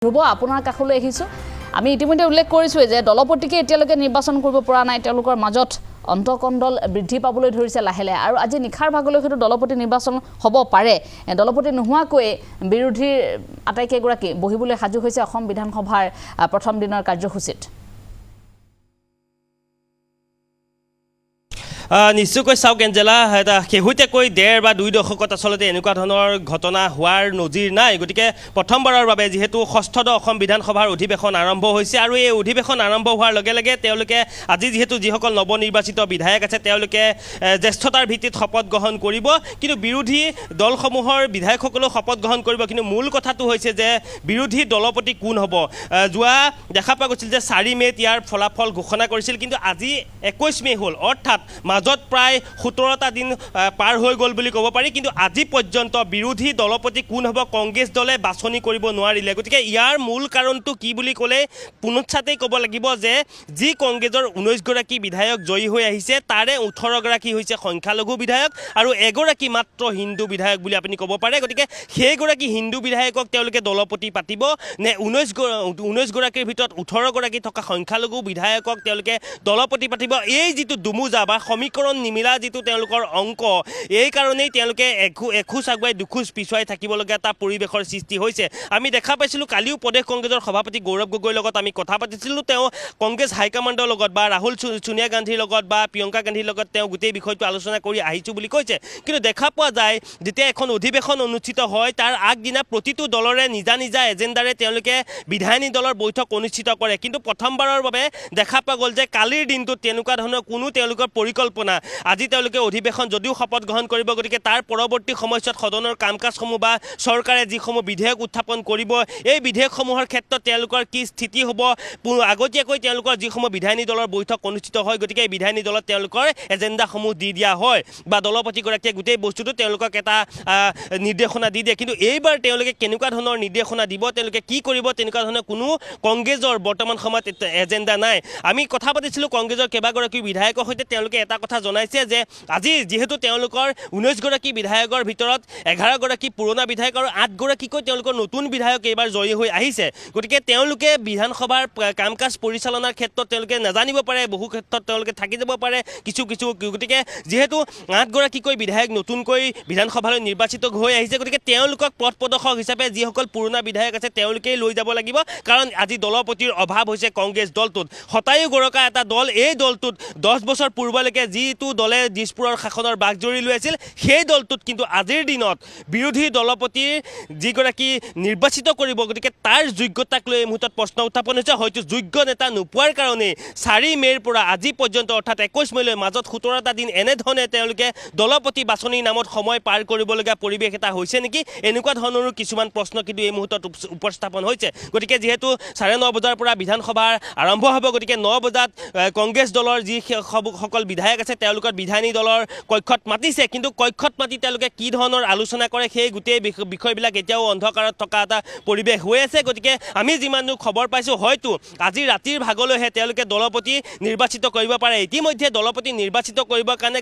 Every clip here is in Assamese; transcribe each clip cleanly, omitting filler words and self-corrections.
ধ্ৰুৱ আপোনাৰ কাষলৈ আহিছোঁ আমি ইতিমধ্যে উল্লেখ কৰিছোঁ যে দলপতিকে এতিয়ালৈকে নিৰ্বাচন কৰিব পৰা নাই তেওঁলোকৰ মাজত অন্তকণ্ডল বৃদ্ধি পাবলৈ ধৰিছে লাহে লাহে আৰু আজি নিখাৰ ভাগলৈ হয়তো দলপতি নিৰ্বাচন হ'ব পাৰে দলপতি নোহোৱাকৈ বিৰোধীৰ আটাইকেইগৰাকী বহিবলৈ সাজু হৈছে অসম বিধানসভাৰ প্ৰথম দিনৰ কাৰ্যসূচীত নিশ্চয়কৈ চাওক এঞ্জেলা শেহতীয়াকৈ 1.5 বা 2 দশকত আচলতে এনেকুৱা ধৰণৰ ঘটনা হোৱাৰ নজিৰ নাই গতিকে প্ৰথমবাৰৰ বাবে যিহেতু ষষ্ঠদ অসম বিধানসভাৰ অধিৱেশন আৰম্ভ হৈছে আৰু এই অধিৱেশন আৰম্ভ হোৱাৰ লগে লগে তেওঁলোকে আজি যিহেতু যিসকল নৱনিৰ্বাচিত বিধায়ক আছে তেওঁলোকে জ্যেষ্ঠতাৰ ভিত্তিত শপত গ্ৰহণ কৰিব কিন্তু বিৰোধী দলসমূহৰ বিধায়কসকলেও শপত গ্ৰহণ কৰিব কিন্তু মূল কথাটো হৈছে যে বিৰোধী দলপতি কোন হ'ব যোৱা দেখা পোৱা গৈছিল যে 4 মে'ত ইয়াৰ ফলাফল ঘোষণা কৰিছিল কিন্তু আজি 21 মে' হ'ল অৰ্থাৎ মাজত প্ৰায় 17টা দিন পাৰ হৈ গ'ল বুলি ক'ব পাৰি কিন্তু আজি পৰ্যন্ত বিৰোধী দলপতি কোন হ'ব কংগ্ৰেছ দলে বাছনি কৰিব নোৱাৰিলে গতিকে ইয়াৰ মূল কাৰণটো কি বুলি ক'লে পুনচ্ছাতেই ক'ব লাগিব যে যি কংগ্ৰেছৰ 19 গৰাকী বিধায়ক জয়ী হৈ আহিছে তাৰে 18 গৰাকী হৈছে সংখ্যালঘু বিধায়ক আৰু এগৰাকী মাত্ৰ হিন্দু বিধায়ক বুলি আপুনি ক'ব পাৰে গতিকে সেইগৰাকী হিন্দু বিধায়কক তেওঁলোকে দলপতি পাতিব নে 19 গৰাকীৰ ভিতৰত 18 গৰাকী থকা সংখ্যালঘু বিধায়কক তেওঁলোকে দলপতি পাতিব এই যিটো দুমুজা বা সমীকৰণ নিমিলা যিটো তেওঁলোকৰ অংক এই কাৰণেই তেওঁলোকে এখোজ আগুৱাই দুখোজ পিছুৱাই থাকিবলগীয়া এটা পৰিৱেশৰ সৃষ্টি হৈছে আমি দেখা পাইছিলোঁ কালিও প্ৰদেশ কংগ্ৰেছৰ সভাপতি গৌৰৱ গগৈৰ লগত আমি কথা পাতিছিলোঁ তেওঁ কংগ্ৰেছ হাইকমাণ্ডৰ লগত বা ৰাহুল সোনিয়া গান্ধীৰ লগত বা প্ৰিয়ংকা গান্ধীৰ লগত তেওঁ গোটেই বিষয়টো আলোচনা কৰি আহিছোঁ বুলি কৈছে কিন্তু দেখা পোৱা যায় যেতিয়া এখন অধিৱেশন অনুষ্ঠিত হয় তাৰ আগদিনা প্ৰতিটো দলৰে নিজা নিজা এজেণ্ডাৰে তেওঁলোকে বিধায়িনী দলৰ বৈঠক অনুষ্ঠিত কৰে কিন্তু প্ৰথমবাৰৰ বাবে দেখা পোৱা গ'ল যে কালিৰ দিনটোত তেনেকুৱা ধৰণৰ কোনো তেওঁলোকৰ পৰিকল্পনা আজি তেওঁলোকে অধিৱেশন যদিও শপত গ্ৰহণ কৰিব গতিকে তাৰ পৰৱৰ্তী সময়ছোৱাত সদনৰ কাম কাজসমূহ বা চৰকাৰে যিসমূহ বিধেয়ক উত্থাপন কৰিব এই বিধেয়কসমূহৰ ক্ষেত্ৰত তেওঁলোকৰ কি স্থিতি হ'ব আগতীয়াকৈ তেওঁলোকৰ যিসমূহ বিধায়িনী দলৰ বৈঠক অনুষ্ঠিত হয় গতিকে এই বিধায়িনী দলত তেওঁলোকৰ এজেণ্ডাসমূহ দি দিয়া হয় বা দলপতিগৰাকীয়ে গোটেই বস্তুটো তেওঁলোকক এটা নিৰ্দেশনা দি দিয়ে কিন্তু এইবাৰ তেওঁলোকে কেনেকুৱা ধৰণৰ নিৰ্দেশনা দিব তেওঁলোকে কি কৰিব তেনেকুৱা ধৰণৰ কোনো কংগ্ৰেছৰ বৰ্তমান সময়ত এজেণ্ডা নাই আমি কথা পাতিছিলোঁ কংগ্ৰেছৰ কেইবাগৰাকী বিধায়কৰ সৈতে তেওঁলোকে এটা কথা জনাইছে যে আজি যিহেতু তেওঁলোকৰ 19 গৰাকী বিধায়কৰ ভিতৰত 11 গৰাকী পুৰণা বিধায়ক আৰু 8 গৰাকীকৈ তেওঁলোকৰ নতুন বিধায়ক এইবাৰ জয়ী হৈ আহিছে গতিকে তেওঁলোকে বিধানসভাৰ কাম কাজ পৰিচালনাৰ ক্ষেত্ৰত তেওঁলোকে নাজানিব পাৰে বহু ক্ষেত্ৰত তেওঁলোকে থাকি যাব পাৰে কিছু গতিকে যিহেতু 8 গৰাকীকৈ বিধায়ক নতুনকৈ বিধানসভালৈ নিৰ্বাচিত হৈ আহিছে গতিকে তেওঁলোকক পথ প্ৰদৰ্শক হিচাপে যিসকল পুৰণা বিধায়ক আছে তেওঁলোকেই লৈ যাব লাগিব কাৰণ আজি দলপতিৰ অভাৱ হৈছে কংগ্ৰেছ দলটোত শতায়ু গৰকা এটা দল এই দলটোত 10 বছৰ পূৰ্বলৈকে যিটো দলে দিছপুৰৰ শাসনৰ বাগজৰি লৈ আছিল সেই দলটোত কিন্তু আজিৰ দিনত বিৰোধী দলপতিৰ যিগৰাকী নিৰ্বাচিত কৰিব গতিকে তাৰ যোগ্যতাক লৈ এই মুহূৰ্তত প্ৰশ্ন উত্থাপন হৈছে হয়তো যোগ্য নেতা নোপোৱাৰ কাৰণে 4 মে'ৰ পৰা আজি পৰ্যন্ত অৰ্থাৎ 21 মে'লৈ মাজত 17টা দিন এনেধৰণে তেওঁলোকে দলপতি বাছনিৰ নামত সময় পাৰ কৰিবলগীয়া পৰিৱেশ এটা হৈছে নেকি এনেকুৱা ধৰণৰো কিছুমান প্ৰশ্ন কিন্তু এই মুহূৰ্তত উপস্থাপন হৈছে গতিকে যিহেতু 9:30 বজাৰ পৰা বিধানসভাৰ আৰম্ভ হ'ব গতিকে 9 বজাত কংগ্ৰেছ দলৰ যি সকল বিধায়ক আছে তেওঁলোকৰ বিধায়িনী দলৰ কক্ষত মাতিছে কিন্তু কক্ষত মাতি তেওঁলোকে কি ধৰণৰ আলোচনা কৰে সেই গোটেই বিষয়বিলাক এতিয়াও অন্ধকাৰত থকা এটা পৰিৱেশ হৈ আছে গতিকে আমি যিমান খবৰ পাইছোঁ হয়তো আজি ৰাতিৰ ভাগলৈহে তেওঁলোকে দলপতি নিৰ্বাচিত কৰিব পাৰে ইতিমধ্যে দলপতি নিৰ্বাচিত কৰিবৰ কাৰণে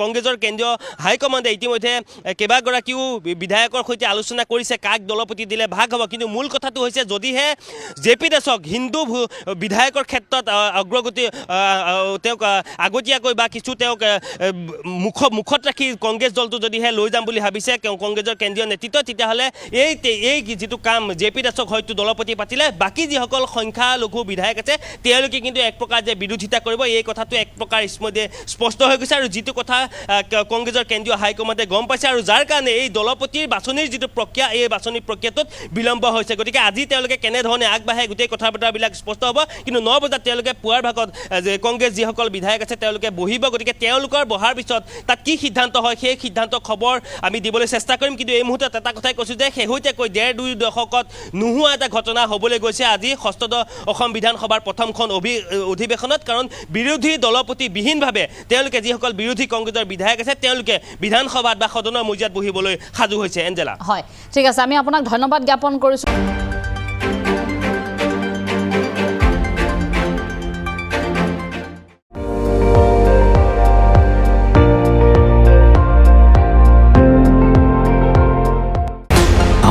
কংগ্ৰেছৰ কেন্দ্ৰীয় হাইকমাণ্ডে ইতিমধ্যে কেইবাগৰাকীও বিধায়কৰ সৈতে আলোচনা কৰিছে কাক দলপতি দিলে ভাগ হ'ব কিন্তু মূল কথাটো হৈছে যদিহে জে পি দাসক হিন্দু বিধায়কৰ ক্ষেত্ৰত অগ্ৰগতি তেওঁক আগতীয়াকৈ বা কিছু তেওঁক মুখত ৰাখি কংগ্ৰেছ দলটো যদিহে লৈ যাম বুলি ভাবিছে কংগ্ৰেছৰ কেন্দ্ৰীয় নেতৃত্ব তেতিয়াহ'লে এই যিটো কাম জে পি দাসক হয়তো দলপতি পাতিলে বাকী যিসকল সংখ্যালঘু বিধায়ক আছে তেওঁলোকে কিন্তু এক প্ৰকাৰ যে বিৰোধিতা কৰিব এই কথাটো এক প্ৰকাৰ স্পষ্ট হৈ গৈছে আৰু যিটো কথা কংগ্ৰেছৰ কেন্দ্ৰীয় হাইকমাণ্ডে গম পাইছে আৰু যাৰ কাৰণে এই দলপতিৰ বাছনিৰ যিটো প্ৰক্ৰিয়া এই বাছনি প্ৰক্ৰিয়াটোত বিলম্ব হৈছে গতিকে আজি তেওঁলোকে কেনেধৰণে আগবাঢ়ে গোটেই কথা বতৰাবিলাক স্পষ্ট হ'ব কিন্তু 9 বজাত তেওঁলোকে পুৱাৰ ভাগত কংগ্ৰেছ যিসকল বিধায়ক আছে তেওঁলোকে বহিব গতিকে তেওঁলোকৰ বহাৰ পিছত তাত কি সিদ্ধান্ত হয় সেই সিদ্ধান্ত খবৰ আমি দিবলৈ চেষ্টা কৰিম কিন্তু এই মুহূৰ্তত এটা কথাই কৈছোঁ যে শেহতীয়াকৈ 1.5-2 দশকত নোহোৱা এটা ঘটনা হ'বলৈ গৈছে আজি ষষ্ঠদ অসম বিধানসভাৰ প্ৰথমখন অধিৱেশনত কাৰণ বিৰোধী দলপতিবিহীনভাৱে তেওঁলোকে যিসকল বিৰোধী কংগ্ৰেছৰ বিধায়ক আছে তেওঁলোকে বিধানসভাত বা সদনৰ মজিয়াত বহিবলৈ সাজু হৈছে এঞ্জেলা হয় ঠিক আছে আমি আপোনাক ধন্যবাদ জ্ঞাপন কৰিছোঁ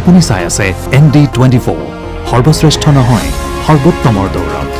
আপুনি চাই আছে ND24 সৰ্বশ্ৰেষ্ঠ নহয় সৰ্বোত্তমৰ দৌৰত